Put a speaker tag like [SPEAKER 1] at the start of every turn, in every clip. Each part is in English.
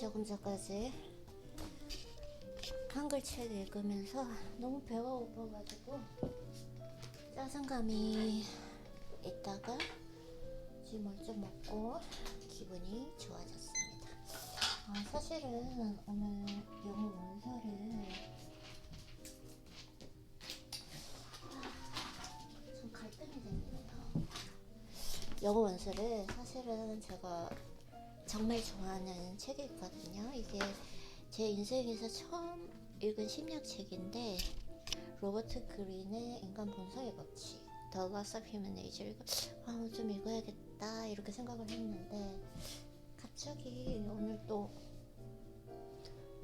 [SPEAKER 1] 조금 전까지 한글 책 읽으면서 너무 배가 고파가지고 짜증감이 있다가 지금 좀 먹고 기분이 좋아졌습니다. 사실은 오늘 영어 원서를 좀 갈등이 생기네요. 영어 원서를 사실은 제가 정말 좋아하는 책이 있거든요. 이게 제 인생에서 처음 읽은 심리학 책인데 로버트 그린의 인간 본성의 법칙 The Laws of Human Nature. 좀 읽어야겠다 이렇게 생각을 했는데 갑자기 오늘 또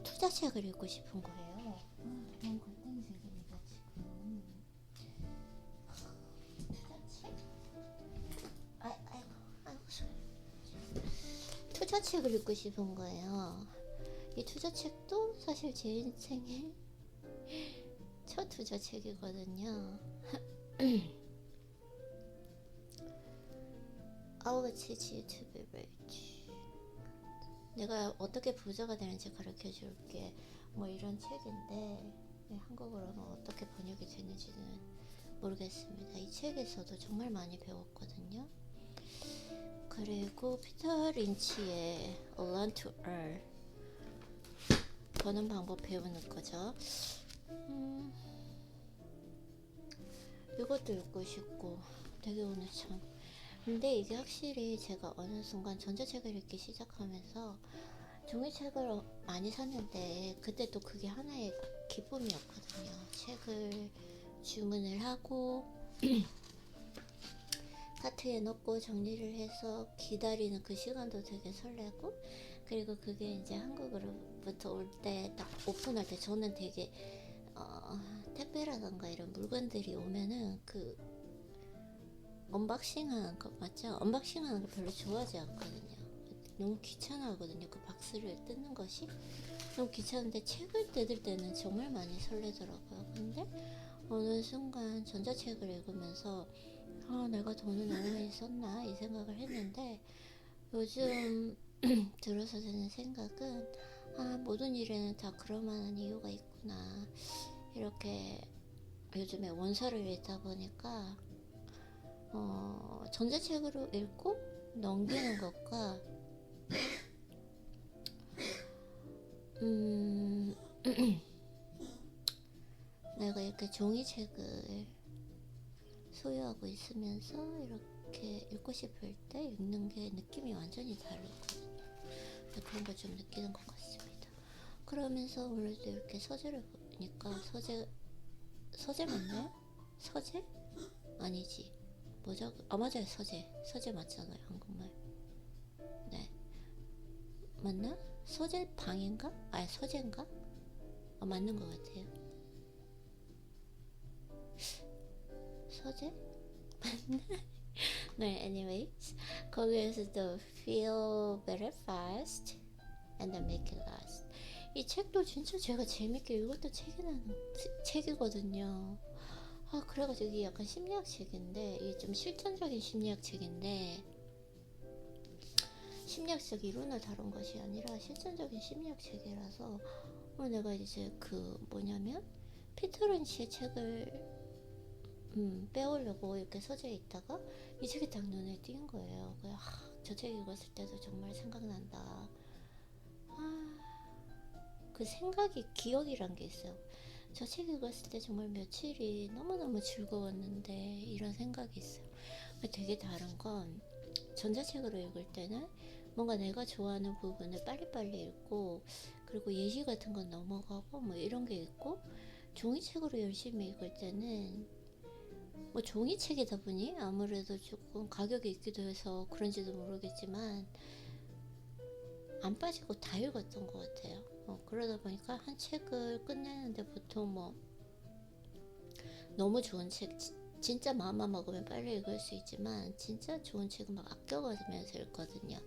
[SPEAKER 1] 투자책을 읽고 싶은 거예요. 너무 갈등이 생깁니다 지금. 투자책? 투자책을 읽고 싶은 거예요. 이 투자책도 사실 제 인생의 첫 투자책이거든요. I will teach you to be rich. 내가 어떻게 부자가 되는지 가르쳐 줄게. 뭐 이런 책인데 한국어로는 어떻게 번역이 되는지는 모르겠습니다. 이 책에서도 정말 많이 배웠거든요. 그리고 피터 린치의 Learn to Earn, 버는 방법 배우는 거죠. 이것도 읽고 싶고 되게 오늘 참, 근데 이게 확실히 제가 어느 순간 전자책을 읽기 시작하면서 종이책을 많이 샀는데 그때 또 그게 하나의 기쁨이었거든요. 책을 주문을 하고 카트에 넣고 정리를 해서 기다리는 그 시간도 되게 설레고, 그리고 그게 이제 한국으로부터 올 때 딱 오픈할 때 저는 되게 택배라던가 이런 물건들이 오면은 그 언박싱하는 거 맞죠? 언박싱하는 거 별로 좋아하지 않거든요. 너무 귀찮아하거든요. 그 박스를 뜯는 것이 너무 귀찮은데 책을 뜯을 때는 정말 많이 설레더라고요. 근데 어느 순간 전자책을 읽으면서 내가 돈을 너무 많이 썼나 이 생각을 했는데, 요즘 들어서 드는 생각은 모든 일에는 다 그럴 만한 이유가 있구나. 이렇게 요즘에 원서를 읽다 보니까 전자책으로 읽고 넘기는 것과 내가 이렇게 종이책을 소유하고 있으면서 이렇게 읽고 싶을 때 읽는 게 느낌이 완전히 다르거든요. 그런 걸 좀 느끼는 것 같습니다. 그러면서 오늘도 이렇게 서재를 보니까 서재 맞나요? 서재? 아니지. 뭐죠? 맞아요. 서재 맞잖아요. 한국말. 네. 맞나? 서재 방인가? 서재인가? 맞는 것 같아요. 서재? 맞나? 네, anyways. 거기에서도 feel better fast and then make it last. 이 책도 진짜 제가 재밌게 읽었던 책이거든요. 그래가지고 이게 약간 심리학 책인데, 이게 좀 실천적인 심리학 책인데, 심리학적 이론을 다룬 것이 아니라 실천적인 심리학 책이라서 오늘 내가 이제 뭐냐면 피터 린치의 책을 빼오려고 이렇게 서재에 있다가 이 책이 딱 눈에 띈 거예요. 저 책 읽었을 때도 정말 생각난다. 그 생각이 기억이란 게 있어요. 저 책 읽었을 때 정말 며칠이 너무너무 즐거웠는데 이런 생각이 있어요. 되게 다른 건 전자책으로 읽을 때는 뭔가 내가 좋아하는 부분을 빨리빨리 읽고, 그리고 예시 같은 건 넘어가고 뭐 이런 게 있고, 종이책으로 열심히 읽을 때는 뭐 종이책이다 보니 아무래도 조금 가격이 있기도 해서 그런지도 모르겠지만 안 빠지고 다 읽었던 것 같아요. 그러다 보니까 한 책을 끝내는데 보통 뭐 너무 좋은 책, 진짜 마음만 먹으면 빨리 읽을 수 있지만 진짜 좋은 책은 막 아껴가면서 읽거든요.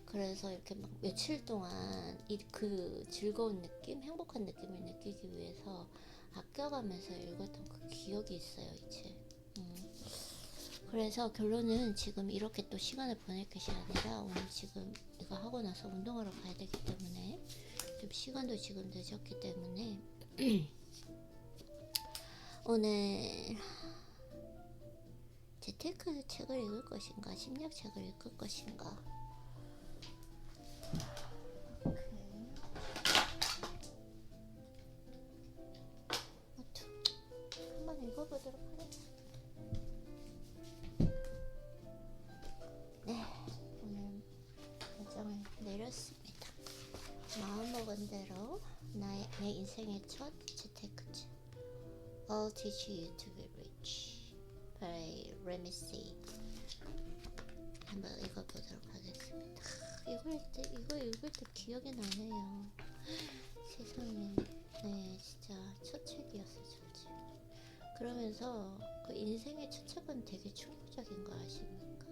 [SPEAKER 1] 그래서 이렇게 막 며칠 동안 그 즐거운 느낌, 행복한 느낌을 느끼기 위해서 아껴가면서 읽었던 그 기억이 있어요, 이 책. 그래서 결론은 지금 이렇게 또 시간을 보낼 것이 아니라 오늘 지금 이거 하고 나서 운동하러 가야 되기 때문에 좀 시간도 지금 늦었기 때문에 오늘 재테크 책을 읽을 것인가 심리학 책을 읽을 것인가 한번 읽어보도록 하겠습니다. 네, 오늘 결정을 내렸습니다. 마음먹은 대로 내 인생의 첫 재테크책 I'll Teach You to Be Rich by Remy C. 한번 읽어보도록 하겠습니다. 이거 읽을 때 기억이 나네요. 세상에, 네, 진짜 첫 책이었어요, 첫 책. 그러면서 그 인생의 첫 책은 되게 충격적인 거 아십니까?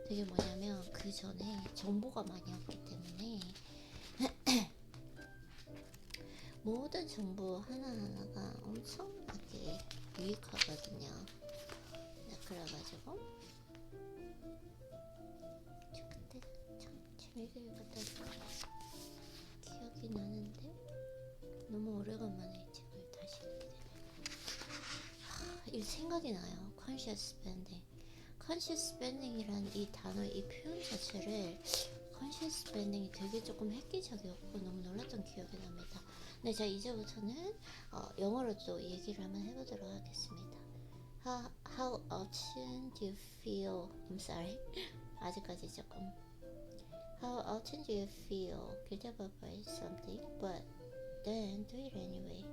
[SPEAKER 1] 되게 뭐냐면 그 전에 정보가 많이 없기 때문에 모든 정보 하나하나가 엄청나게 유익하거든요. 네, 그래가지고 저 그때 참 재밌게 읽었던 기억이 나는데 너무 오래간만에 이 책을 다시 읽게 되네요. 이 생각이 나요. Conscious Spending. Conscious Spending이란 이 단어, 이 표현 자체를 Conscious Spending이 되게 조금 획기적이었고 너무 놀랐던 기억이 납니다. 네, 자 이제부터는 영어로 또 얘기를 한번 해보도록 하겠습니다. How often do you feel? I'm sorry. 아직까지 조금. How often do you feel guilty about something, but then do it anyway?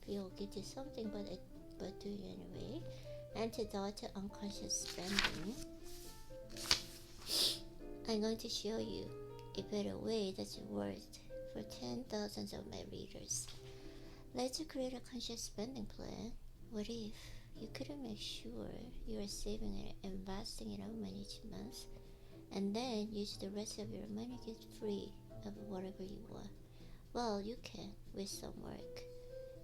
[SPEAKER 1] Feel guilty something, but do it anyway. Antidote to unconscious spending. I'm going to show you a better way that's worked for 10,000 of my readers. Let's create a conscious spending plan. What if you couldn't make sure you are saving and investing enough money each month, and then use the rest of your money get free of whatever you want? Well, you can with some work.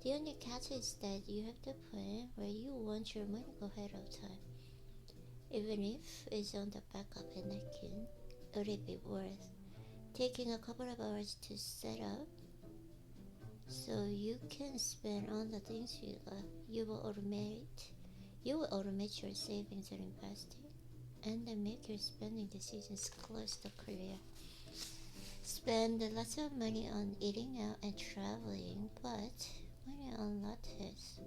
[SPEAKER 1] The only catch is that you have to plan where you want your money to go ahead of time. Even if it's on the back of a napkin, would it be worth taking a couple of hours to set up so you can spend on the things you love? You will automate your savings and investing, and then make your spending decisions close to clear. Spend lots of money on eating out and traveling, but money on lattes.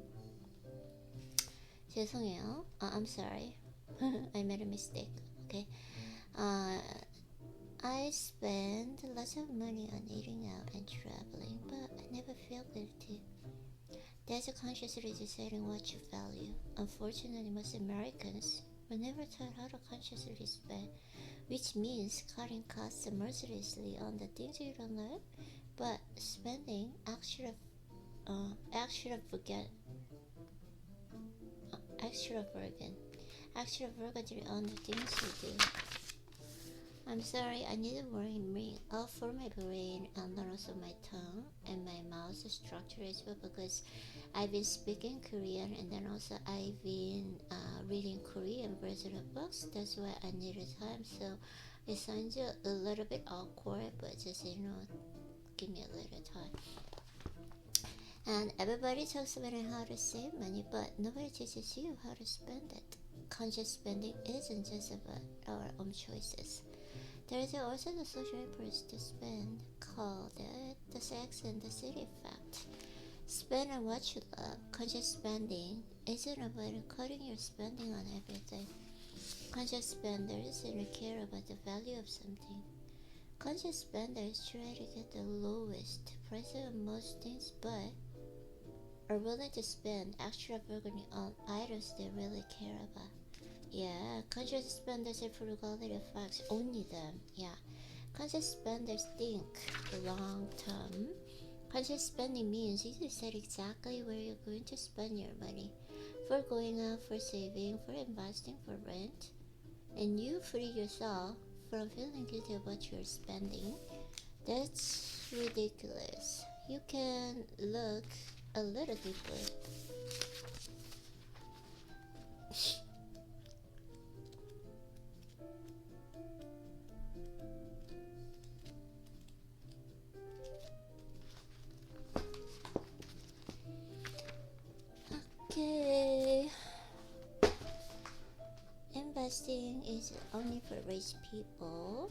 [SPEAKER 1] 죄송해요. I'm sorry. I made a mistake. Okay. I spend lots of money on eating out and traveling, but I never feel guilty. That's consciously deciding what you value. Unfortunately, most Americans were never taught how to consciously spend, which means cutting costs mercilessly on the things you don't love, but spending extravagantly on the things you do. I'm sorry, I need a warning ring for my brain and also my tongue and my mouth structure as well, because I've been speaking Korean and then also I've been reading Korean version of books. That's why I needed time. So it sounds a little bit awkward, but just give me a little time. And everybody talks about how to save money, but nobody teaches you how to spend it. Conscious spending isn't just about our own choices. There is also the social efforts to spend, called the Sex and the City effect. Spend on what you love. Conscious spending isn't about cutting your spending on everything. Conscious spenders don't care about the value of something. Conscious spenders try to get the lowest price on most things, but are willing to spend extravagantly on items they really care about. Yeah, conscious spenders are frugality facts, only them. Yeah, conscious spenders think long term. Conscious spending means you decide exactly where you're going to spend your money. For going out, for saving, for investing, for rent. And you free yourself from feeling guilty about your spending. That's ridiculous. You can look a little deeper. rich people.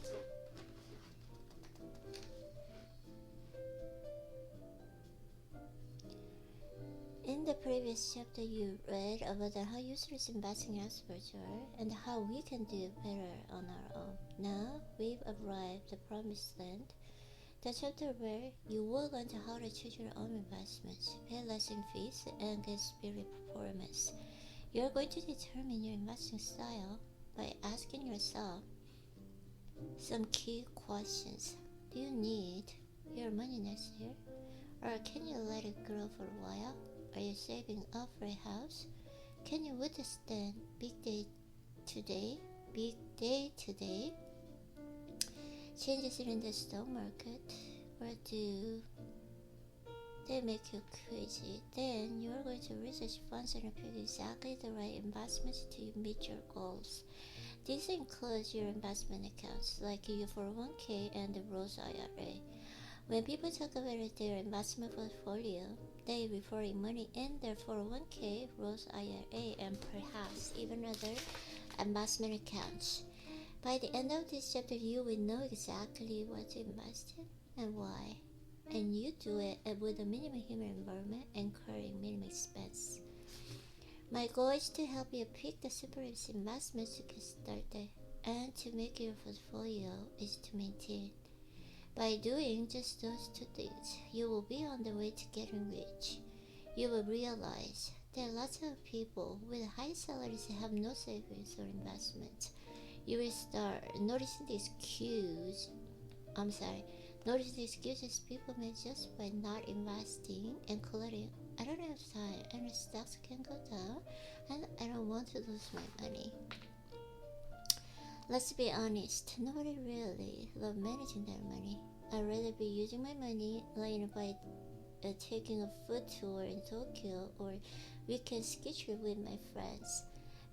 [SPEAKER 1] In the previous chapter, you read about how useless investing experts are and how we can do better on our own. Now, we've arrived at the promised land, the chapter where you will learn how to choose your own investments, pay lesson fees, and get spirit performance. You're going to determine your investing style by asking yourself some key questions. Do you need your money next year? Or can you let it grow for a while? Are you saving up for a house? Can you withstand big day to day changes in the stock market? Or do they make you crazy? Then you're going to research funds and pick exactly the right investments to meet your goals. This includes your investment accounts like your 401k and the Roth IRA. When people talk about their investment portfolio, they refer to money in their 401k, Roth IRA, and perhaps even other investment accounts. By the end of this chapter, you will know exactly what to invest in and why. And you do it with a minimum human involvement and incurring minimum expense. My goal is to help you pick the superbest investments to get started and to make your portfolio is to maintain. By doing just those two things, you will be on the way to getting rich. You will realize that lots of people with high salaries have no savings or investments. You will start noticing the excuses people make just by not investing and collecting. I don't have time and the stocks can go down and I don't want to lose my money. Let's be honest, nobody really loves managing their money. I'd rather be using my money like by taking a food tour in Tokyo or weekend ski trip with my friends.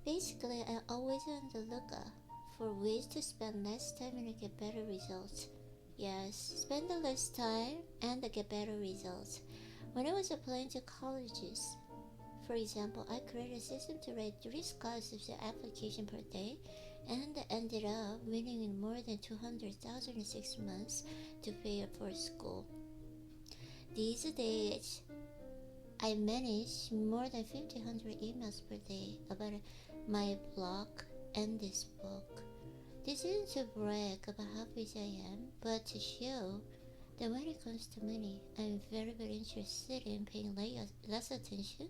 [SPEAKER 1] Basically, I'm always on the lookout for ways to spend less time and get better results. Yes, spend the less time and get better results. When I was applying to colleges, for example, I created a system to write 3 scholarships application per day and ended up winning in more than $200,000 in 6 months to pay for school. These days, I manage more than 1,500 emails per day about my blog and this book. This isn't to brag about how busy I am, but to show that when it comes to money, I'm very interested in paying less attention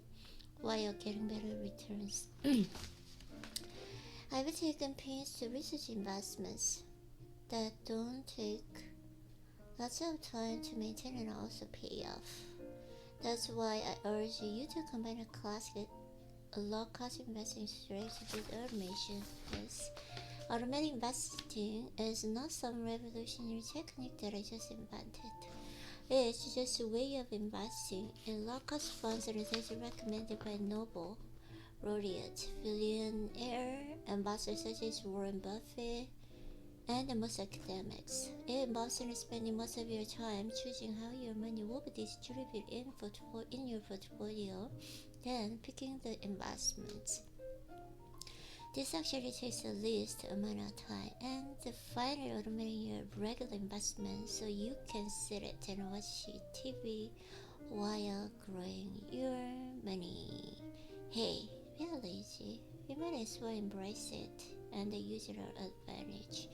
[SPEAKER 1] while getting better returns. I've taken pains to research investments that don't take lots of time to maintain and also pay off. That's why I urge you to combine a low-cost investing strategy with automation. Yes, automatic investing is not some revolutionary technique that I just invented. It's just a way of investing in low-cost funds that is recommended by Nobel laureate, billionaire investors such as Warren Buffett, and most academics. It involves spending most of your time choosing how your money will be distributed in your portfolio, then picking the investments. This actually takes the least amount of time and finally automating your regular investments so you can sit it and watch TV while growing your money. Hey, we are lazy. We might as well embrace it and use it to our advantage.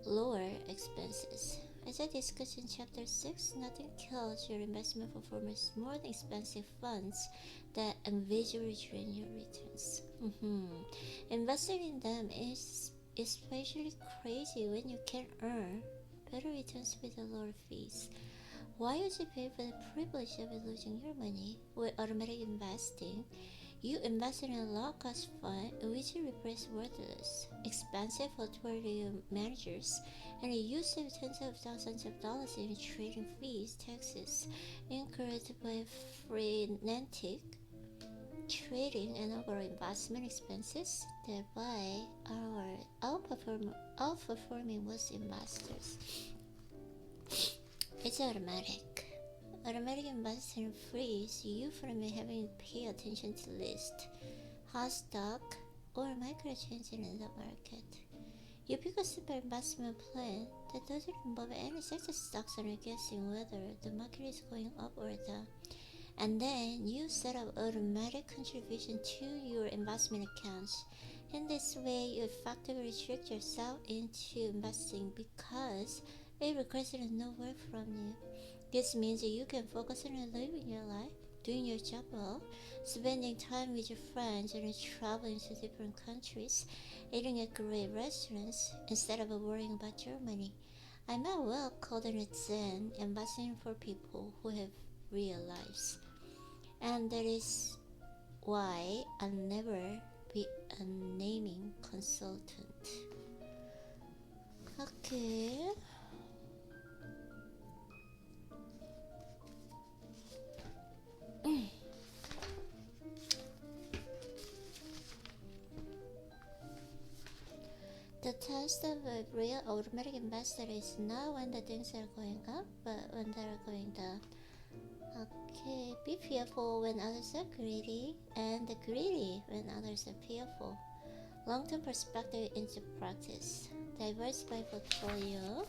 [SPEAKER 1] Lower expenses. As I discussed in chapter 6, nothing kills your investment performance more than expensive funds that individually drain your returns. Investing in them is especially crazy when you can earn better returns with lower fees. Why would you pay for the privilege of losing your money? With automatic investing, you invest in a low-cost fund which you replace worthless, expensive portfolio managers, and you save tens of thousands of dollars in trading fees, taxes incurred by frenetic trading and overall investment expenses, thereby outperforming most investors. It's automatic. Automatic investing frees you from having to pay attention to list, hot stock, or micro changes in the market. You pick a simple investment plan that doesn't involve any such stocks or guessing whether the market is going up or down. And then you set up automatic contribution to your investment accounts. In this way, you effectively trick yourself into investing because it requires no work from you. This means that you can focus on living your life, doing your job well, spending time with your friends, and traveling to different countries, eating at great restaurants instead of worrying about your money. I might well call it Zen investing for people who have real lives. And that is why I'll never be a naming consultant. Okay. The test of a real automatic investor is not when the things are going up, but when they're going down. Okay, be fearful when others are greedy, and greedy when others are fearful. Long-term perspective into practice. Diversify portfolio.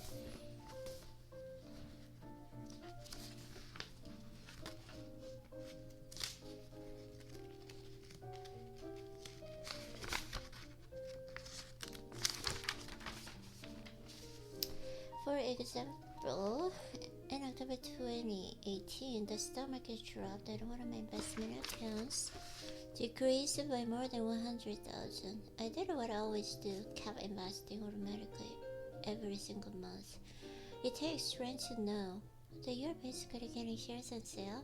[SPEAKER 1] For example, in October 2018, the stock market dropped and one of my investment accounts decreased by more than 100,000. I did what I always do, kept investing automatically every single month. It takes strength to know that you're basically getting shares on sale,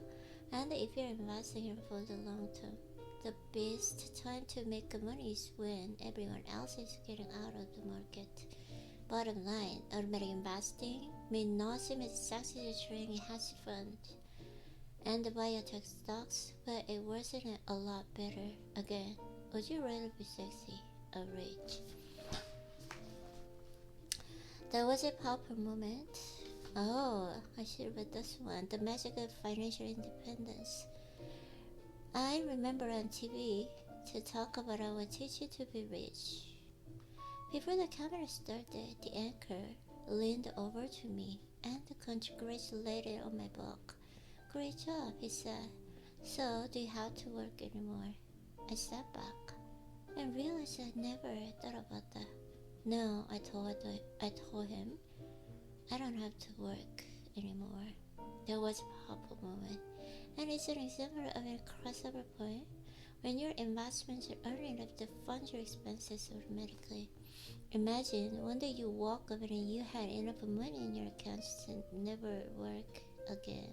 [SPEAKER 1] and if you're investing here for the long term. The best time to make money is when everyone else is getting out of the market. Bottom line, automatic investing may not seem as sexy as trading a hedge fund and the biotech stocks, but it wasn't a lot better. Again, would you rather be sexy or rich? That was a powerful moment. Oh, I should read this one. The Magic of Financial Independence. I remember on TV to talk about I will teach you to be rich. Before the camera started, the anchor leaned over to me and congratulated on my book. Great job, he said. So, do you have to work anymore? I sat back and realized I never thought about that. No, I told him, I don't have to work anymore. There was a powerful moment, and it's an example of a crossover point when your investments are earning enough to fund your expenses automatically. Imagine one day you woke up and you had enough money in your accounts to never work again.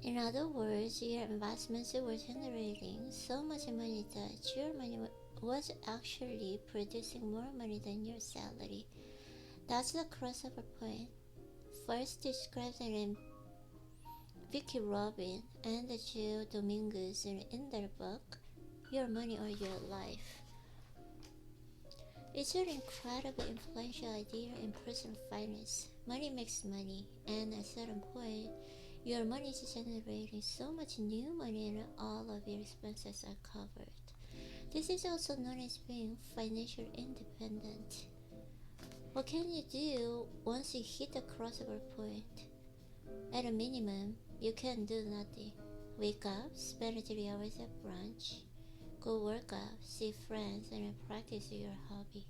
[SPEAKER 1] In other words, your investments were generating so much money that your money was actually producing more money than your salary. That's the crossover point. First described in Vicky Robin and Joe Dominguez in their book, Your Money or Your Life. It's an incredibly influential idea in personal finance. Money makes money, and at a certain point, your money is generating so much new money and all of your expenses are covered. This is also known as being financial independent. What can you do once you hit the crossover point? At a minimum, you can do nothing. Wake up, spend 3 hours at brunch, go work out, see friends, and practice your hobby.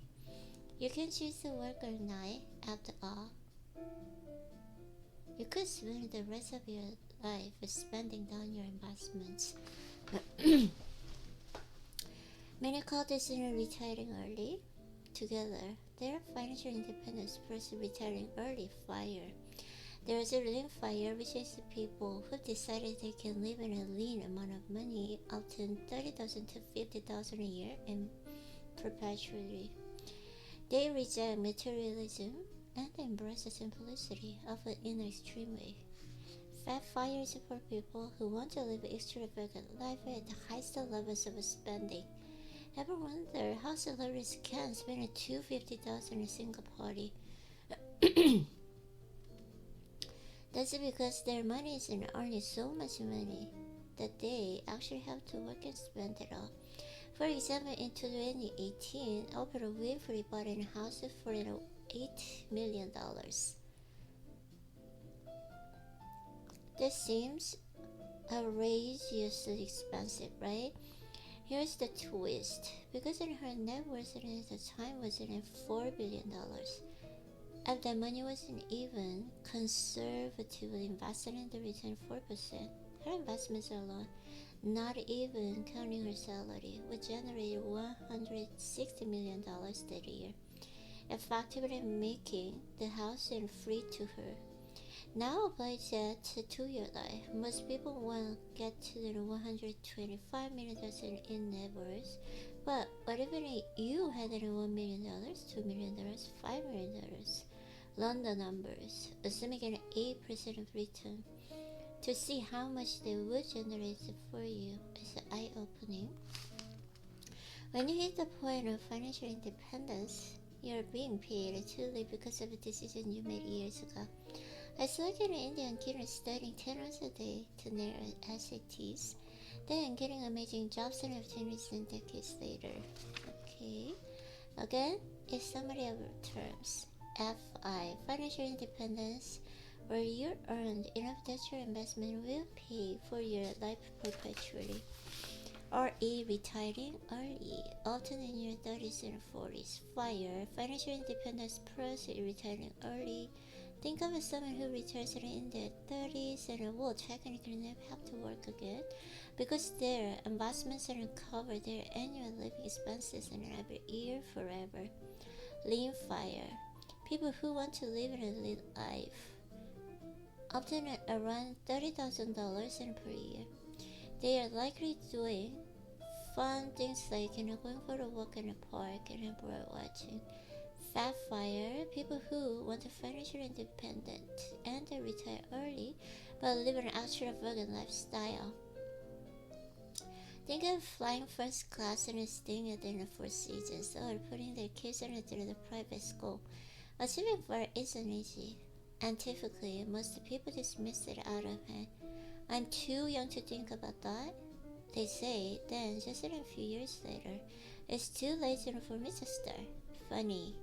[SPEAKER 1] You can choose to work or not, after all. You could spend the rest of your life spending down your investments. Many call this retiring early. Together, they are financial independence versus retiring early FIRE. There is a lean FIRE, which is the people who decided they can live in a lean amount of money, often $30,000 to $50,000 a year, and perpetually. They reject materialism and embrace the simplicity, often in an extreme way. Fat FIRE is for people who want to live extravagant life at the highest levels of spending. Ever wonder how celebrities can spend $250,000 in a single party? That's because their money isn't earning so much money that they actually have to work and spend it all. For example, in 2018, Oprah Winfrey bought a house for $8 million. This seems outrageously expensive, right? Here's the twist. Because her net worth at the time was $4 billion, if that money wasn't even conservatively invested in the return 4%, her investments alone, not even counting her salary, would generate $160 million that year, effectively making the house free to her. Now apply that to your life. Most people won't get to the $125 million in net worth, but what if you had $1 million, $2 million, $5 million? Learn the numbers, assuming an 8% of return, to see how much they would generate for you is eye-opening. When you hit the point of financial independence, you're being paid to live because of a decision you made years ago. I selected an Indian kid studying 10 hours a day to nail SATs, then getting amazing jobs and opportunities in decades later. Okay, again, a summary of terms. FI, financial independence, where you earned enough that your investment will pay for your life perpetually. RE, retiring early, often in your 30s and 40s. FIRE, financial independence plus retiring early. Think of someone who retires in their 30s and will technically never have to work again because their investments cover their annual living expenses and every year forever. Lean FIRE, people who want to live a lean life, often at around $30,000 per year. They are likely doing fun things like going for a walk in a park and bird watching. Fat FIRE, people who want to financially independent and retire early but live an extravagant lifestyle. Think of flying first class and staying at the Four Seasons, or putting their kids into the private school. Achieving FIRE isn't easy, and typically most people dismiss it out of hand. I'm too young to think about that, they say. Then, just a few years later, it's too late for me to start. Funny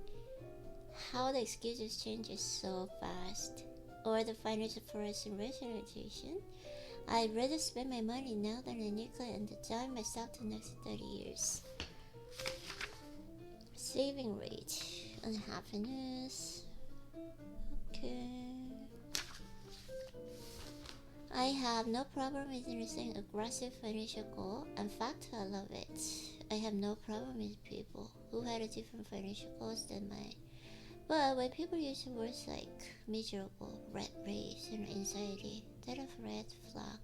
[SPEAKER 1] how the excuses change so fast. Or the financial forest rationalization. I'd rather spend my money now than a nickel and dime myself the next 30 years. Saving rate, unhappiness. Okay. I have no problem with using aggressive financial goal. In fact, I love it. I have no problem with people who had a different financial goals than mine. But when people use words like miserable, rat race, and anxiety, that's a red flag.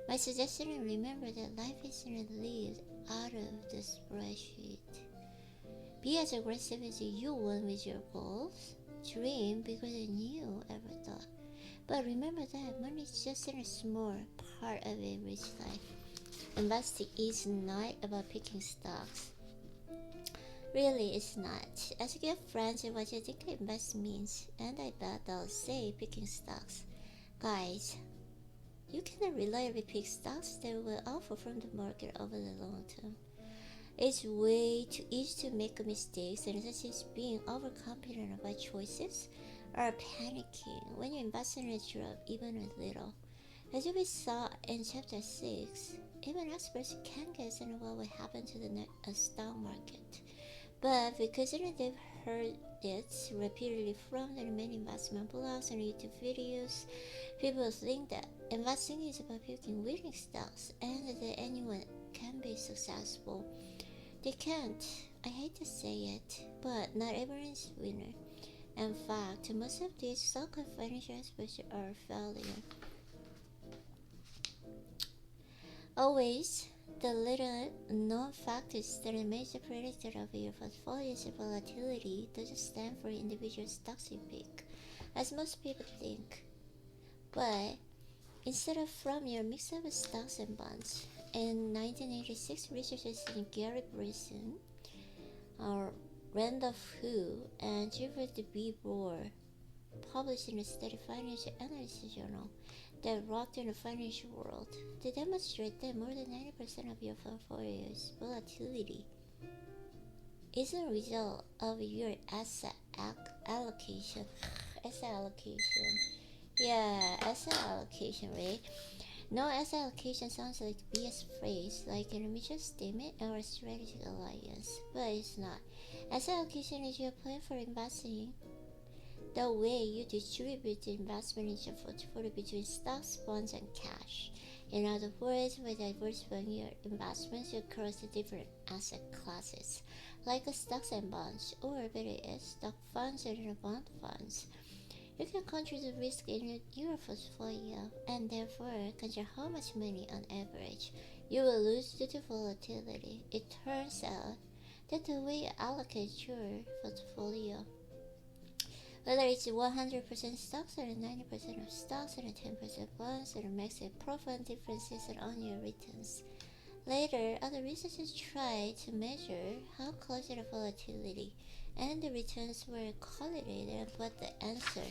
[SPEAKER 1] My suggestion is remember that life isn't lived out of the spreadsheet. Be as aggressive as you want with your goals. Dream bigger than you ever thought. But remember that money is just a small part of a rich life. Investing is not about picking stocks. Really, it's not. Ask your friends what you think invest means, and I bet they'll say picking stocks. Guys, you cannot reliably pick stocks that will outperform the market over the long term. It's way too easy to make mistakes, and such as being overconfident about choices or panicking when you invest in a drop even a little. As we saw in chapter 6, even experts can guess what will happen to the stock market. But because they've heard it repeatedly from the many investment blogs and YouTube videos, people think that investing is about picking winning stocks and that anyone can be successful. They can't. I hate to say it, but not everyone is a winner. In fact, most of these so-called financial experts are failure. Always, the little known fact is that a major predictor of your portfolio's volatility doesn't stand for individual stocks you pick, as most people think, but instead of from your mix of stocks and bonds. In 1986, researchers Gary Bryson, Randolph Hu, and Gilbert B. Bohr published in a study financial analysis journal that rocked in the financial world to demonstrate that more than 90% of your portfolio's volatility is a result of your asset allocation. Asset allocation. Yeah, asset allocation, right? No, asset allocation sounds like a BS phrase, like in a mission statement or a strategic alliance, but it's not. Asset allocation is your plan for investing. The way you distribute the investment in your portfolio between stocks, bonds, and cash. In other words, by diversifying your investments across the different asset classes, like stocks and bonds, or better yet, stock funds and bond funds. You can control the risk in your portfolio and therefore control how much money on average you will lose due to volatility. It turns out that the way you allocate your portfolio, whether it's 100% stocks or 90% of stocks or 10% bonds, or makes a profound differences on your returns. Later, other researchers tried to measure how close the volatility and the returns were correlated, but the answer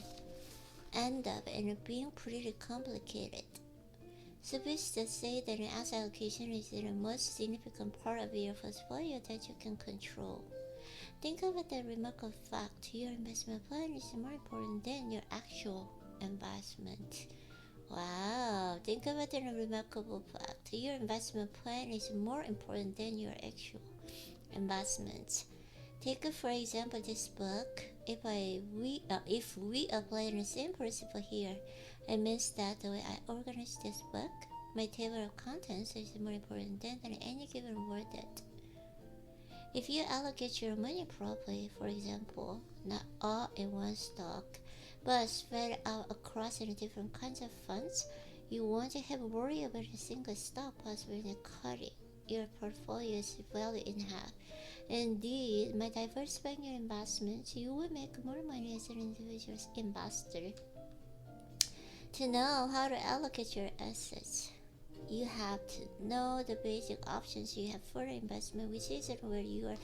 [SPEAKER 1] ended up in being pretty complicated. Suffice to say that an asset allocation is the most significant part of your portfolio that you can control. Think about the remarkable fact: your investment plan is more important than your actual investment. Wow, think about the remarkable fact: your investment plan is more important than your actual investment. Take for example this book. If we apply the same principle here, it means that the way I organize this book, my table of contents is more important than any given word that. If you allocate your money properly, for example, not all in one stock, but spread out across the different kinds of funds, you won't have to worry about a single stock possibly cutting your portfolio's value in half. Indeed, by diversifying your investments, you will make more money as an individual investor. To know how to allocate your assets, you have to know the basic options you have for investment, which is where you are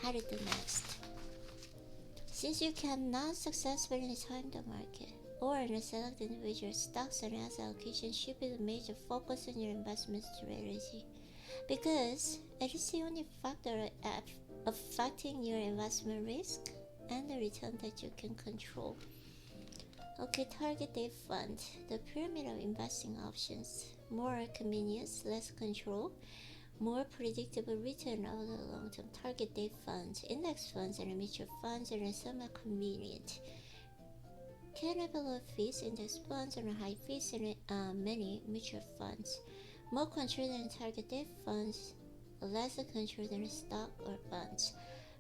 [SPEAKER 1] headed next. Since you cannot successfully time the market, or select individual stocks, and asset allocation should be the major focus on your investment strategy, because it is the only factor affecting your investment risk and the return that you can control. Okay, target date fund, the pyramid of investing options. More convenience, less control, more predictable return over the long term. Target date funds, index funds, and mutual funds are somewhat convenient. Can have low fees, index funds, and high fees in many mutual funds. More control than target date funds, less control than stock or bonds.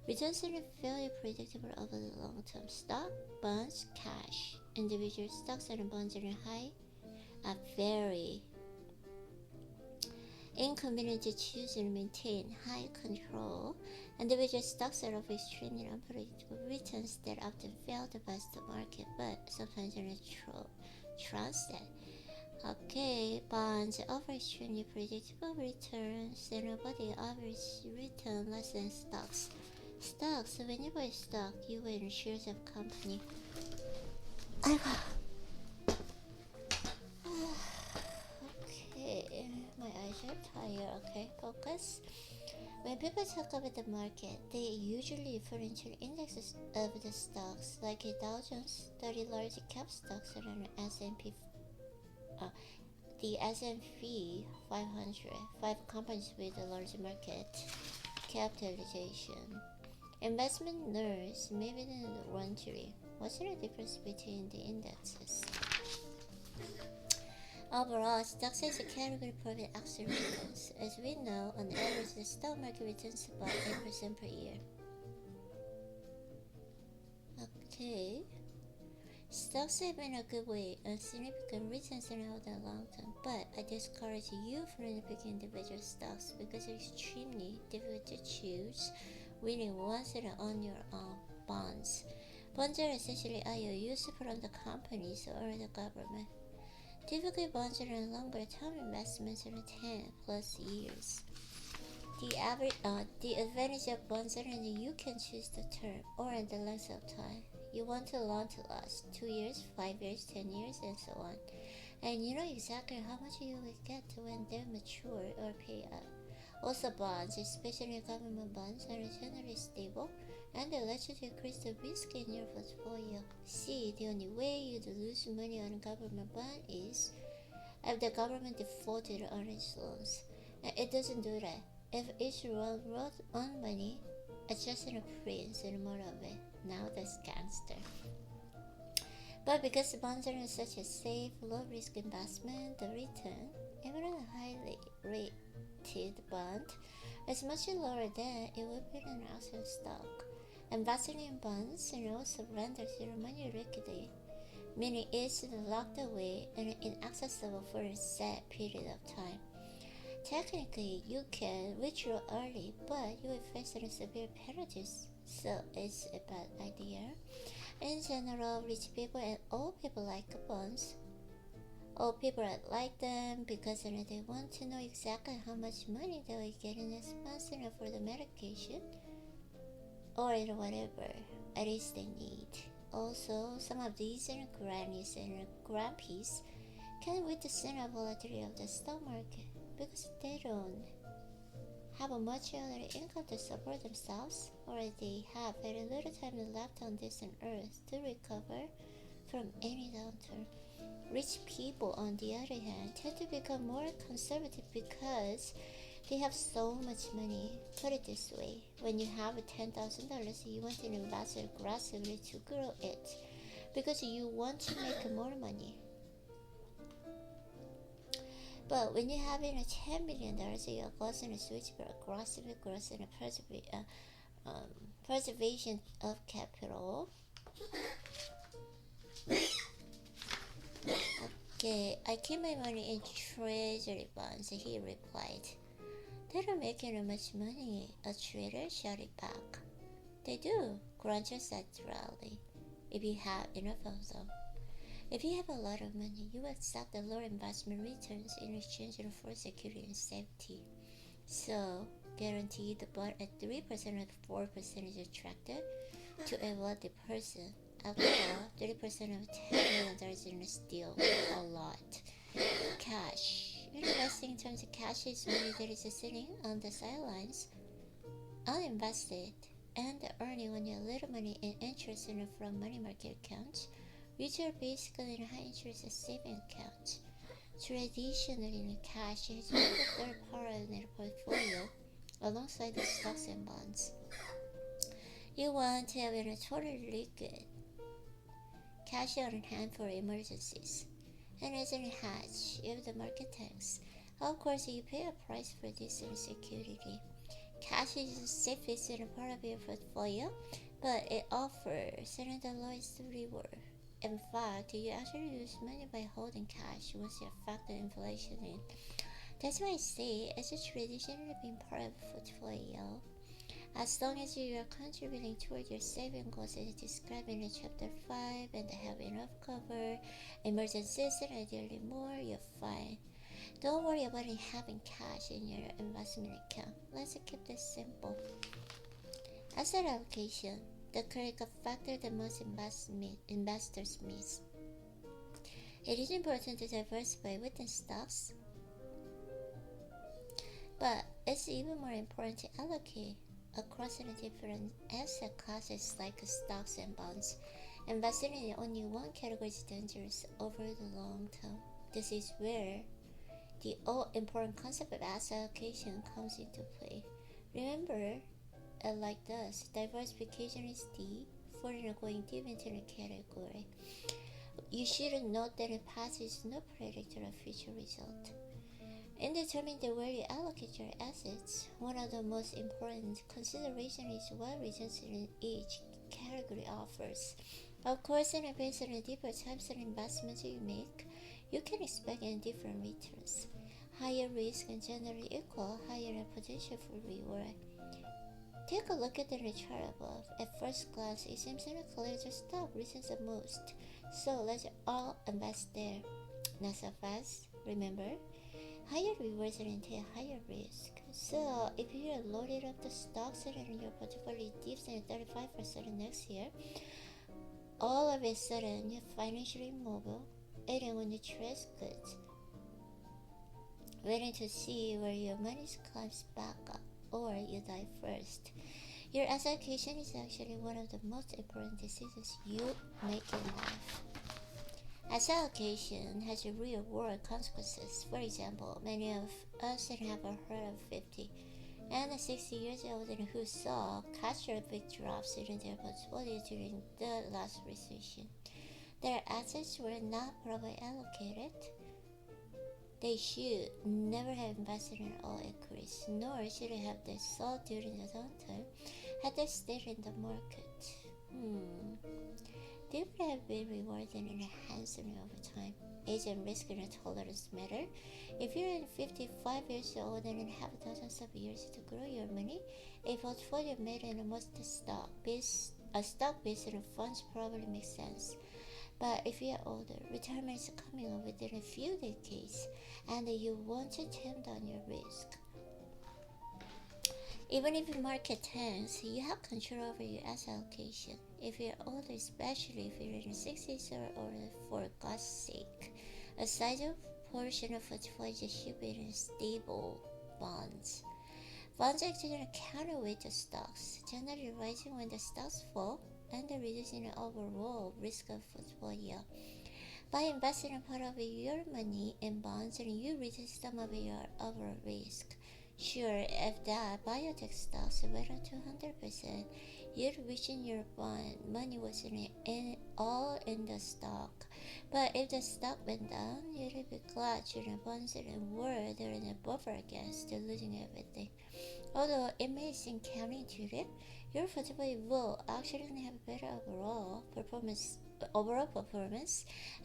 [SPEAKER 1] Returns are fairly predictable over the long term. Stock, bonds, cash. Individual stocks and bonds are very inconvenient to choose and maintain high control. Individual stocks are of extremely unpredictable returns that often fail to pass the market, but sometimes are trusted. Okay, bonds offer extremely predictable returns and above the average return less than stocks. Stocks, when you buy stock, you buy shares of company. Okay, my eyes are tired. Okay, focus. When people talk about the market, they usually refer to the indexes of the stocks, like a Dow Jones, 30 large cap stocks, and an the S&P 500, 5 companies with a large market capitalization. Investment nerds may be wondering, what's the difference between the indexes? Overall, stocks as a category provide excellent returns. As we know, on average, the stock market returns about 8% per year. Okay. Stocks have been a good way of significant returns over the long term, but I discourage you from picking individual stocks because it's extremely difficult to choose winning ones that are on your own. Bonds. Bonds are essentially IOUs from the companies or the government. Typically, bonds are longer term investments of 10 plus years. The advantage of bonds is that you can choose the term or the length of time You want a loan to last 2 years, 5 years, 10 years, and so on. And you know exactly how much you will get when they mature or pay up. Also, bonds, especially government bonds, are generally stable and they let you decrease the risk in your portfolio. C. The only way you'd lose money on a government bond is if the government defaulted on its loans. And it doesn't do that. If each loan wrote on money, it's just in a prince and more of it. Now that's gangster. But because the bonds are such a safe, low-risk investment, the return, even on a highly rated bond, is much lower than it would be in an actual stock. Investing in bonds also renders your money liquid, meaning it's locked away and inaccessible for a set period of time. Technically, you can withdraw early, but you will face severe penalties, so it's a bad idea. In general, rich people and old people like bonds. Old people like them because they want to know exactly how much money they will get in expense for the medication or whatever it is they need. Also, some of these grannies and grandpies can withstand the volatility of the stock market because they don't have much other income to support themselves, or they have very little time left on this earth to recover from any downturn. Rich people, on the other hand, tend to become more conservative because they have so much money. Put it this way, when you have $10,000, you want to invest aggressively to grow it because you want to make more money. But when you have $10 million, you're going to switch for aggressive growth and preservation of capital. Okay, I keep my money in treasury bonds, he replied. They don't make much money, a trader shouted back. They do, Gruncher said dryly, if you have enough of them. If you have a lot of money, you accept the lower investment returns in exchange for security and safety. So, guaranteed bond at 3% or 4% is attractive to a wealthy person. After all, 30% of $10 million is still a lot. Cash. Investing in terms of cash is money that is sitting on the sidelines, uninvested, and earning only a little money in interest from money market accounts, which are basically high interest saving accounts. Traditionally, cash has been the third part of their portfolio alongside the stocks and bonds. You want to have a totally liquid cash on hand for emergencies, and as a hedge if the market tanks. Of course, you pay a price for this security. Cash is the safest part of your portfolio, but it offers the lowest reward. In fact, you actually lose money by holding cash once you factor inflation in. That's why I say it's traditionally been part of a portfolio. As long as you are contributing toward your saving goals as described in Chapter 5 and have enough cover, emergencies and ideally more, you're fine. Don't worry about having cash in your investment account. Let's keep this simple. Asset allocation, the critical factor that most investors miss. It is important to diversify within stocks, but it's even more important to allocate across different asset classes like stocks and bonds. Investing in only one category is dangerous over the long term. This is where the all-important concept of asset allocation comes into play. Remember, like this, diversification is key for going deep into a category. You should note that the past is no predictor of future result. In determining where you allocate your assets, one of the most important considerations is what returns each category offers. Of course, based on the deeper types of investments you make, you can expect different returns. Higher risk and generally equal higher potential for reward. Take a look at the chart above. At first glance, it seems clear the stock returns the most, so let's all invest there. Not so fast, remember? Higher rewards entail higher risk. So, if you are loaded up the stocks and your portfolio dips in 35% next year, all of a sudden you're financially immobile, eating only trash goods, waiting to see where your money climbs back up, or you die first. Your asset allocation is actually one of the most important decisions you make in life. Asset allocation has real world consequences. For example, many of us have heard of 50 and 60 years old and who saw catastrophic drops in their portfolio during the last recession. Their assets were not properly allocated. They should never have invested in all equities, nor should they have they sold during the downturn had they stayed in the market. They would have been rewarded and handsomely over time. Age and risk and tolerance matter. If you're 55 years old and have dozens of years to grow your money, a portfolio made in most stock-based funds probably makes sense. But if you're older, retirement is coming up within a few decades, and you want to tame down your risk. Even if the market tanks, you have control over your asset allocation. If you're older, especially if you're in your 60s or older, for God's sake, a sizable portion of portfolio should be in stable bonds. Bonds act as a counterweight to stocks, generally rising when the stocks fall and reducing the overall risk of portfolio. By investing a part of your money in bonds, you reduce some of your overall risk. Sure, if that biotech stocks went up to 100%, you'd wish your bond money was all in the stock. But if the stock went down, you'd be glad your bonds were there in a buffer against losing everything. Although it may seem counterintuitive, your portfolio will actually have better overall performance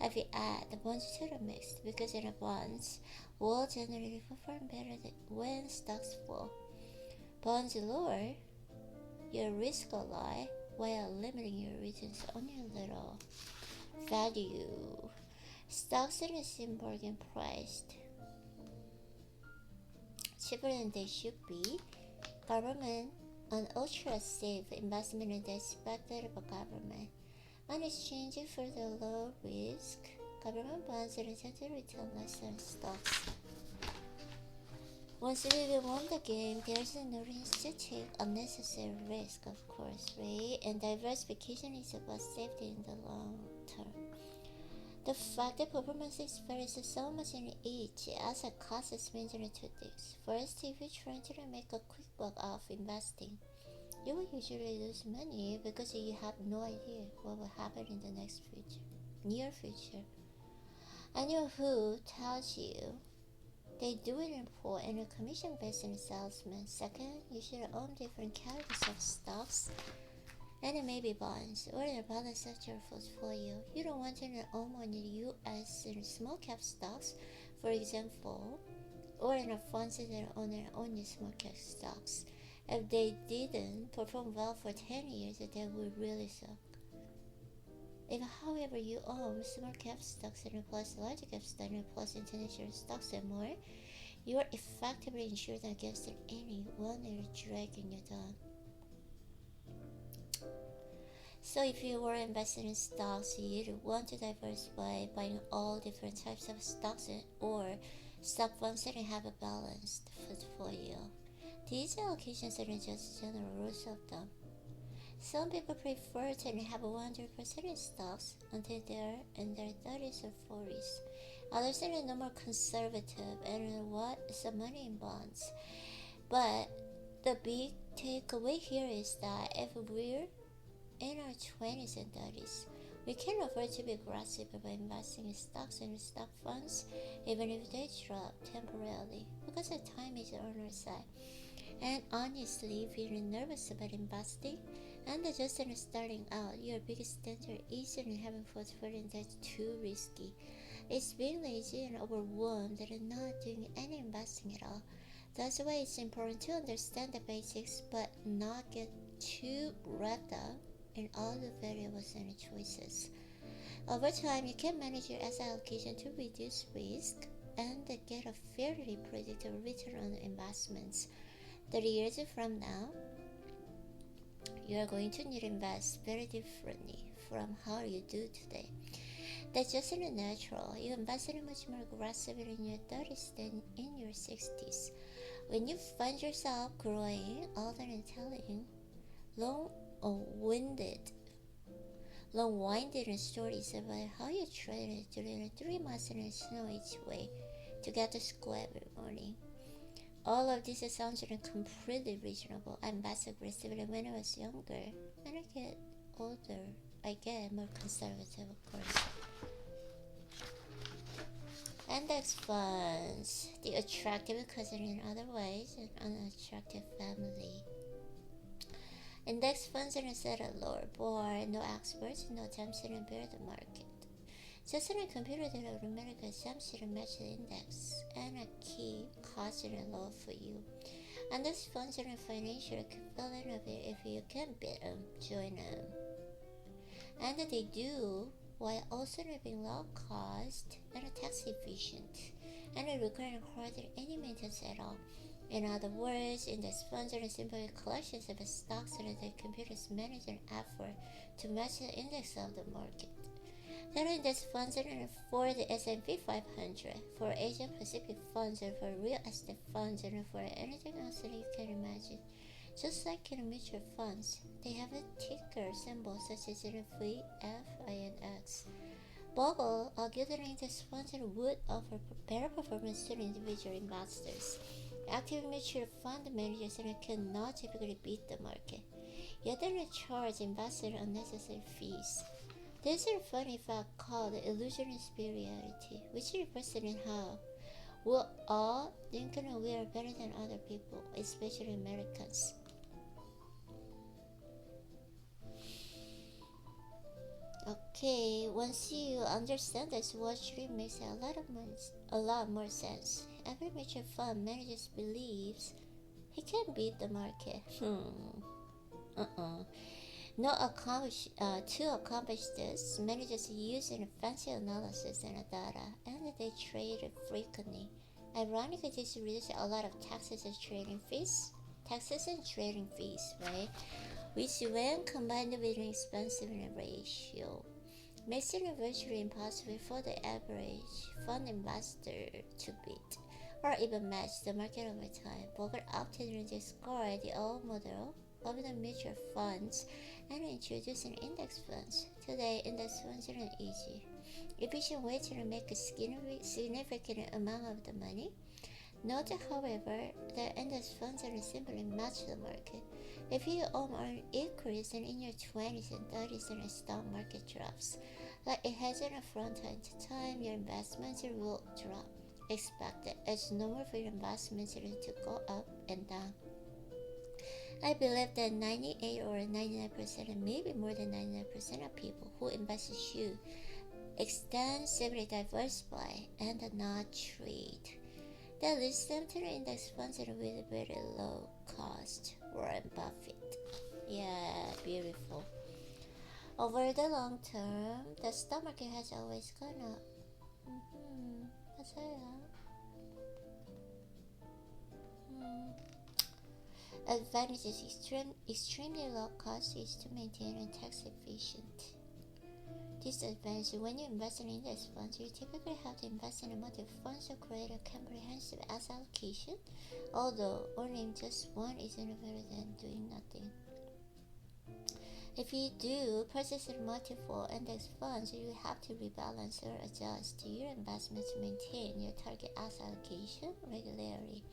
[SPEAKER 1] if you add the bonds to the mix, because in the bonds will generally perform better when stocks fall. Bonds lower your risk a lot while limiting your returns only a little. Value. Stocks are seem bargain priced, cheaper than they should be. Government, an ultra-safe investment that's backed by government. On exchange for the low risk, government bonds tend to return less than stocks. Once we won the game, there's no reason to take unnecessary risk, of course, right? And diversification is about safety in the long term. The fact that performance varies so much in each asset class means two things. First, if you're trying to make a quick buck off investing, you will usually lose money because you have no idea what will happen in the near future. I know who tells you they do it in full and a commission-based salesman. Second, you should own different categories of stocks and maybe bonds or a balance of your portfolio. You don't want to own only U.S. and small cap stocks, for example, or in a funds that own only small cap stocks. If they didn't perform well for 10 years, they would really suck. If, however, you own small cap stocks and plus large cap stocks and plus international stocks and more, you are effectively insured against any one dragging you down. So if you were investing in stocks, you'd want to diversify buying all different types of stocks or stock funds that have a balanced portfolio. These allocations are just general rules of thumb. Some people prefer to have 100% in stocks until they're in their 30s or 40s. Others are no more conservative and want some money in bonds. But the big takeaway here is that if we're in our 20s and 30s, we can afford to be aggressive by investing in stocks and stock funds, even if they drop temporarily, because the time is on our side. And honestly, if you're nervous about investing and just starting out, your biggest danger isn't having portfolio that's too risky. It's being lazy and overwhelmed and not doing any investing at all. That's why it's important to understand the basics but not get too wrapped up in all the variables and choices. Over time, you can manage your asset allocation to reduce risk and get a fairly predictable return on investments. 30 years from now, you are going to need to invest very differently from how you do today. That's just not natural. You invest in much more aggressively in your 30s than in your 60s. When you find yourself growing older and telling long-winded long-winded stories about how you traded during 3 months in the snow each way to get to school every morning. All of this sounds completely reasonable. I'm less aggressive than when I was younger. When I get older, I get more conservative, of course. Index funds, the attractive cousin in other ways, and unattractive family. Index funds are set at lower bar, no experts, no attempts to bear the market. Just on a computer that automatically attempts to match the index, and a key cost and low for you. Index funds are a financial equivalent of it. If you can beat them, join them. And they do, while also being low cost and tax efficient, and requiring hardly any maintenance at all. In other words, index funds are simply collections of stocks that the computers manage an effort to match the index of the market. There are index funds for the S&P 500, for Asia Pacific funds, and for real estate funds, and for anything else that you can imagine. Just like in mutual funds, they have a ticker symbol such as in FINX. Bogle argued that index funds would offer better performance to individual investors. Active mutual fund managers cannot typically beat the market, yet they charge investors unnecessary fees. There is a fun effect called illusionary superiority, which represents how we all think we are better than other people, especially Americans. Okay, once you understand this, watching makes a lot more sense. Every mutual fund manager believes he can beat the market. To accomplish this, managers use an fancy analysis and data, and they trade frequently. Ironically, this reduces a lot of taxes and trading fees, right? Which, when combined with an expensive ratio, makes it virtually impossible for the average fund investor to beat or even match the market over time. Bogle opted to discard the old model of the mutual funds and introduced an index funds. Today, index funds are an easy, efficient way to make a significant amount of the money. Note, however, that index funds are simply match the market. If you own an increase in your 20s and 30s and the stock market drops, like it has in a from time to time, your investments will drop. Expect it. It's normal for your investments to go up and down. I believe that 98 or 99%, and maybe more than 99% of people who invest should extensively diversify and not trade. That leads them to the index funds with very low cost. Warren Buffett. Yeah, beautiful. Over the long term, the stock market has always gone up. 맞아요. Advantage is extremely low cost is to maintain and tax efficient. Disadvantage: when you invest in index funds, you typically have to invest in multiple funds to create a comprehensive asset allocation, although owning just one isn't better than doing nothing. If you do purchase multiple index funds, you have to rebalance or adjust your investment to maintain your target asset allocation regularly.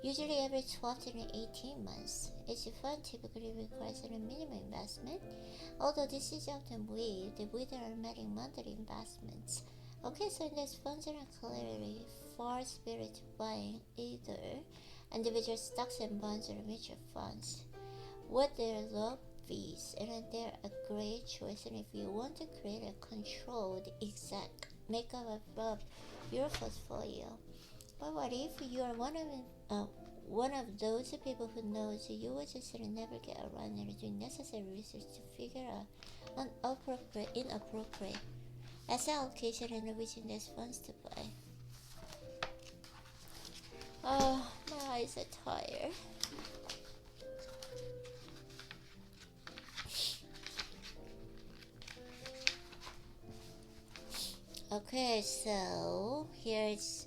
[SPEAKER 1] Usually every 12 to 18 months, each fund typically requires a minimum investment, although this is often waived with automatic monthly investments. Okay, so index funds are clearly far superior to buying either individual stocks and bonds or mutual funds. With their low fees, and they're a great choice, and if you want to create a controlled exact makeup of your portfolio. But what if you are one of those people who knows you will just never get around and do necessary research to figure out inappropriate asset allocation and which index funds to buy? Oh, my eyes are tired. Okay, so here's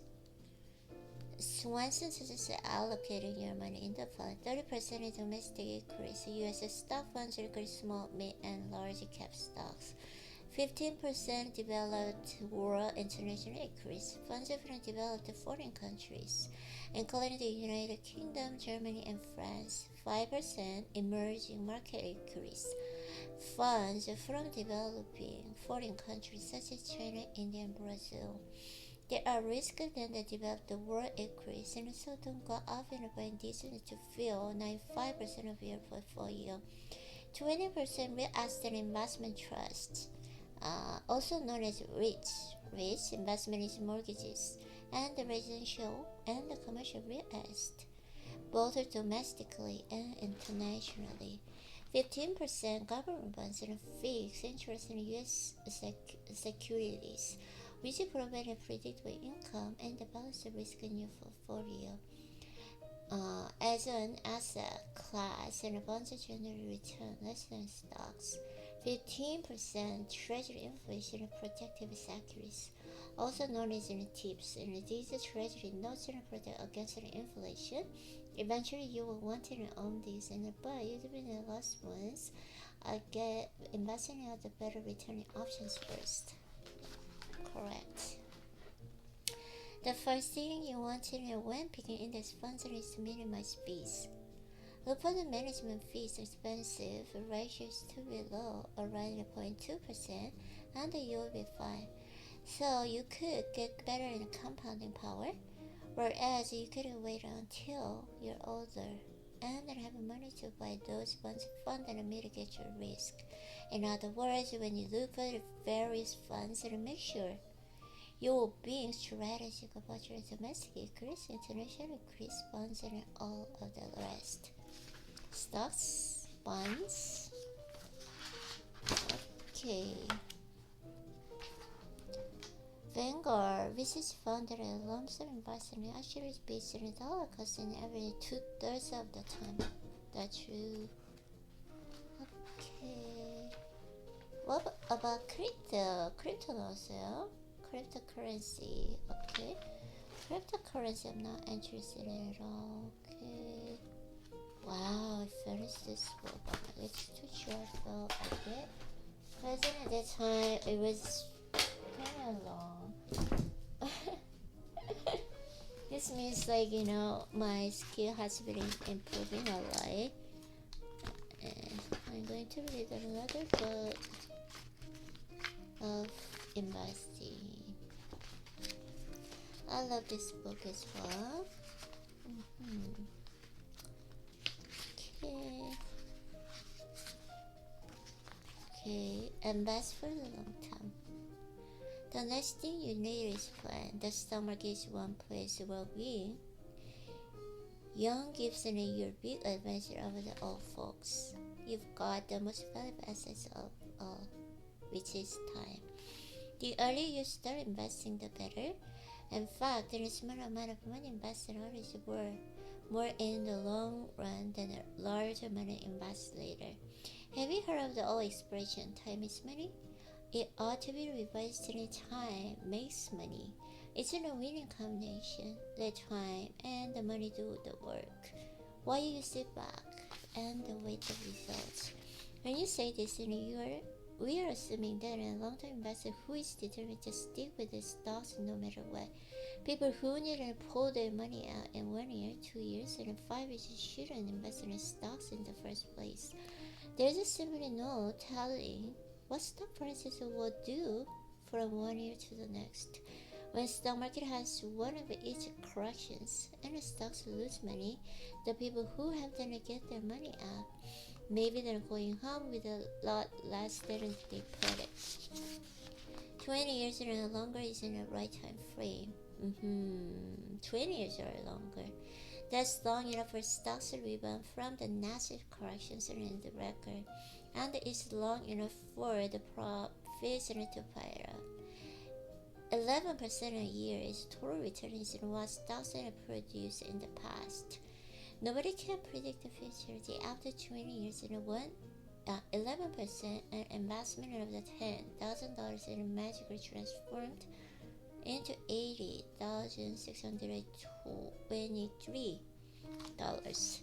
[SPEAKER 1] Swanson suggests allocating your money in the fund. 30% in domestic equities, U.S. stock funds include small, mid, and large cap stocks. 15% developed world international equities, funds from developed foreign countries, including the United Kingdom, Germany, and France. 5% emerging market equities, funds from developing foreign countries such as China, India, and Brazil. There are risks that the developed world equities, and so don't go off and buy decisions to fill 95% of your portfolio. 20% real estate investment trusts, also known as REITs. REITs investment is mortgages and the residential and the commercial real estate, both domestically and internationally. 15% government bonds and fixed interest in U.S. securities, which provide a predictable income and the balance of risk in your portfolio. As an asset class, and bonds generally return less than stocks. 15% treasury inflation protective securities, also known as TIPS, and these treasury notes protect against inflation. Eventually, you will want to own these, but you've been the last ones. Get investing out the better returning options first. Correct. The first thing you want to know when picking index funds is to minimize fees. Look for the management fees expensive ratios to be low, around 0.2%, and you will be fine. So you could get better in compounding power, whereas you could wait until you're older and then have money to buy those bonds fund and mitigate your risk. In other words, when you look for the various funds, make sure you're being strategic about your domestic equities, international equities, bonds, and all of the rest. Stocks, bonds. Okay. Vanguard, which is funded a lump sum investment, actually is based on dollar cost in average 2/3 of the time. That's true. Okay. What about crypto? Crypto also. Cryptocurrency. Okay. Cryptocurrency I'm not interested in at all. Okay. Wow, I finished this book. It's too short though, I bet. Because at that time it was kind of long. This means my skill has been improving a lot. And I'm going to read another book of investing. I love this book as well. Okay, invest for the long term. The next thing you need is plan. The stock market is one place where young Gibson and your big adventure over the old folks. You've got the most valuable assets of all, which is time. The earlier you start investing, the better. In fact, the small amount of money invested early is worth more in the long run than a large amount invested later. Have you heard of the old expression, time is money? It ought to be revised to time makes money. It's a winning combination. Let time and the money do the work, while you sit back and wait the results. When you say this, we are assuming that a long-term investor who is determined to stick with the stocks no matter what. People who need to pull their money out in 1 year, 2 years, and 5 years shouldn't invest in stocks in the first place. There's simply no telling what stock prices will do from 1 year to the next. When the stock market has one of its corrections and the stocks lose money, the people who have to get their money out, maybe they're going home with a lot less than they put it. 20 years or longer is in the right time frame. 20 years or longer. That's long enough for stocks to rebound from the massive corrections in the record, and it's long enough for the profits to pile up. 11% a year is total return is what stocks have produced in the past. Nobody can predict the future. After 20 years, 11% an investment of the $10,000 in magically transformed into $80,623.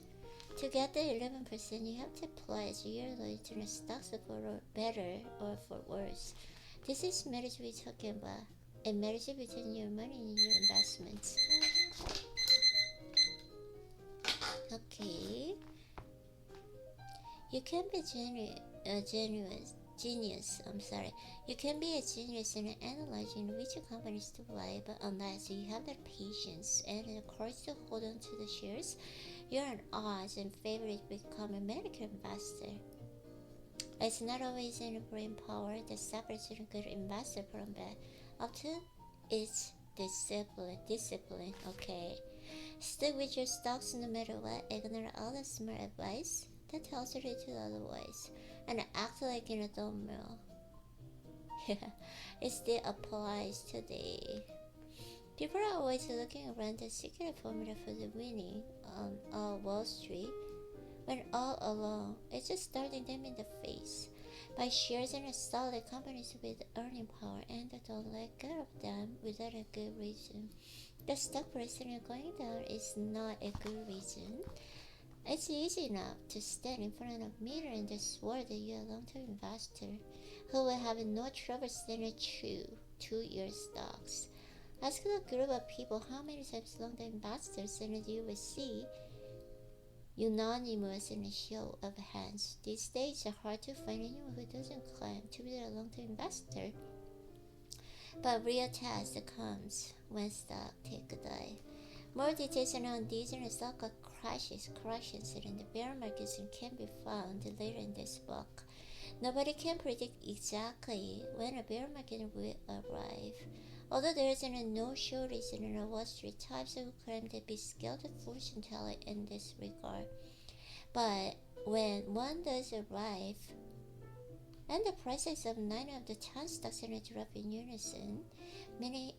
[SPEAKER 1] To get the 11%, you have to pledge yearly to the stocks for better or for worse. This is marriage we're talking about. A marriage between your money and your investments. Okay. You can be genius. You can be a genius in analyzing which companies to buy, but unless you have the patience and the courage to hold on to the shares, you're an odds and favorite to become a medical investor. It's not always in brain power that separates a good investor from bad. Often, it's discipline. Okay. Stick with your stocks no matter what. Ignore all the smart advice that tells you to do otherwise, and act like you don't know. It still applies today. People are always looking around the secret formula for the winning on Wall Street, when all along it's just staring them in the face. Buy shares in solid companies with earning power and don't let go of them without a good reason. The stock price going down is not a good reason. It's easy enough to stand in front of a mirror and swear that you're a long-term investor who will have no trouble staying true to your stocks. Ask a group of people how many times long-term investors, and you will see unanimous in a show of hands. These days it's hard to find anyone who doesn't claim to be a long-term investor. But real test comes when stock take a dive. More details on these and stock corrections in the bear markets can be found later in this book. Nobody can predict exactly when a bear market will arrive. Although there is no shortage in Wall Street types who claim to be skilled fortune teller in this regard. But when one does arrive, and the prices of 9 of the 10 stocks drop in unison, many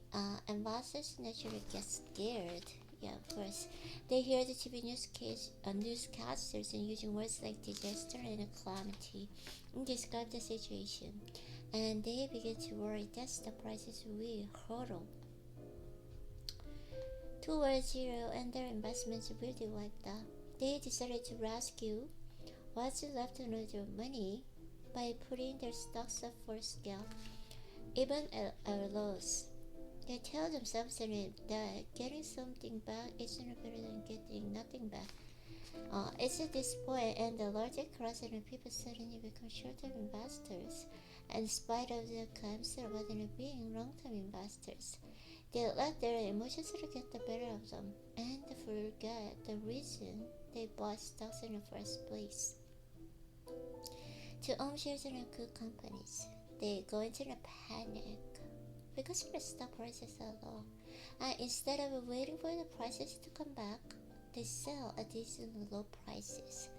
[SPEAKER 1] investors naturally get scared. Yeah, of course. They hear the TV newscasters and using words like disaster and calamity and describe the situation, and they begin to worry that the prices will hurdle towards zero and their investments will be wiped out. They decided to rescue what's left of their money by putting their stocks up for sale, even at a loss. They tell themselves that getting something back isn't better than getting nothing back. It's at this point, and the larger crowds and people suddenly become short-term investors, in spite of their claims about being long-term investors. They let their emotions get the better of them, and forget the reason they bought stocks in the first place. To own shares in good companies, they go into a panic because the stock prices are low, and instead of waiting for the prices to come back, they sell at these low prices.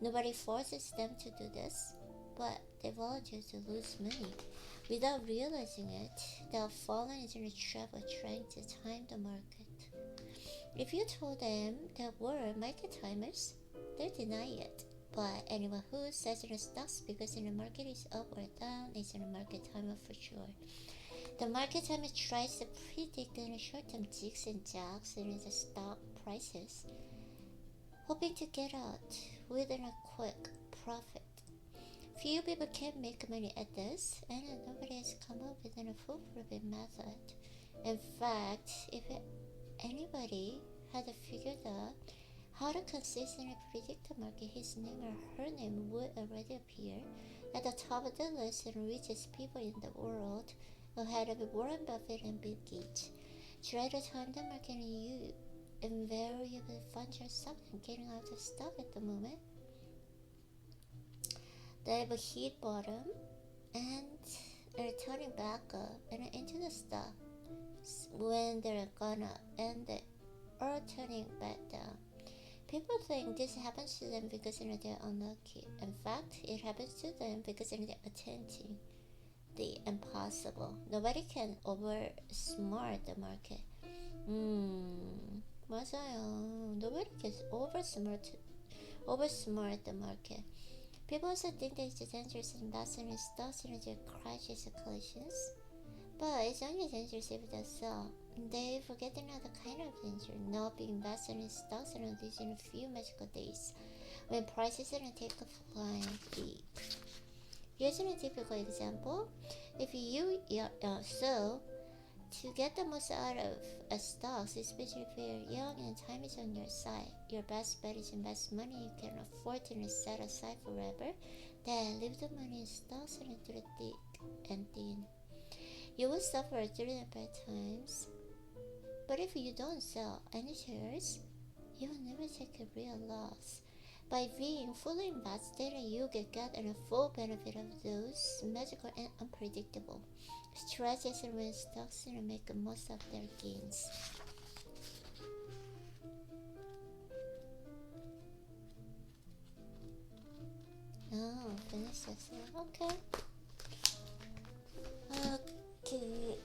[SPEAKER 1] Nobody forces them to do this, but they volunteer to lose money. Without realizing it, they have fallen into the trap of trying to time the market. If you told them there were market timers, they deny it. But anyone who says the stocks because the market is up or down is a market timer for sure. The market timer tries to predict the short-term jigs and jags in the stock prices, hoping to get out with a quick profit. Few people can make money at this, and nobody has come up with a foolproof method. In fact, if anybody had figured out how to consistently predict the market, his name or her name would already appear at the top of the list and richest people in the world, ahead of Warren Buffett and Bill Gates. Try to time the market and you invariably find yourself getting out of stock at the moment. They have hit bottom and are turning back up and into the stock when they're gone up, and they are turning back down. People think this happens to them because they're unlucky. In fact, it happens to them because they're attempting the impossible. Nobody can oversmart the market. 맞아요. Nobody can oversmart the market. People also think that it's dangerous to invest in stocks in their crisis collections, but it's only dangerous if it does so. They forget another kind of danger, not being invested in stocks and in a few magical days when prices take a flying leap. Here's a typical example. If you so to get the most out of stocks, especially if you're young and time is on your side, your best bet is invest money you can afford to set aside forever. Then leave the money in stocks and into the thick and thin. You will suffer during the bad times, but if you don't sell any shares, you will never take a real loss. By being fully invested, you get a full benefit of those magical and unpredictable strategies when stocks make the most of their gains. Oh, finish this one. Okay. Okay.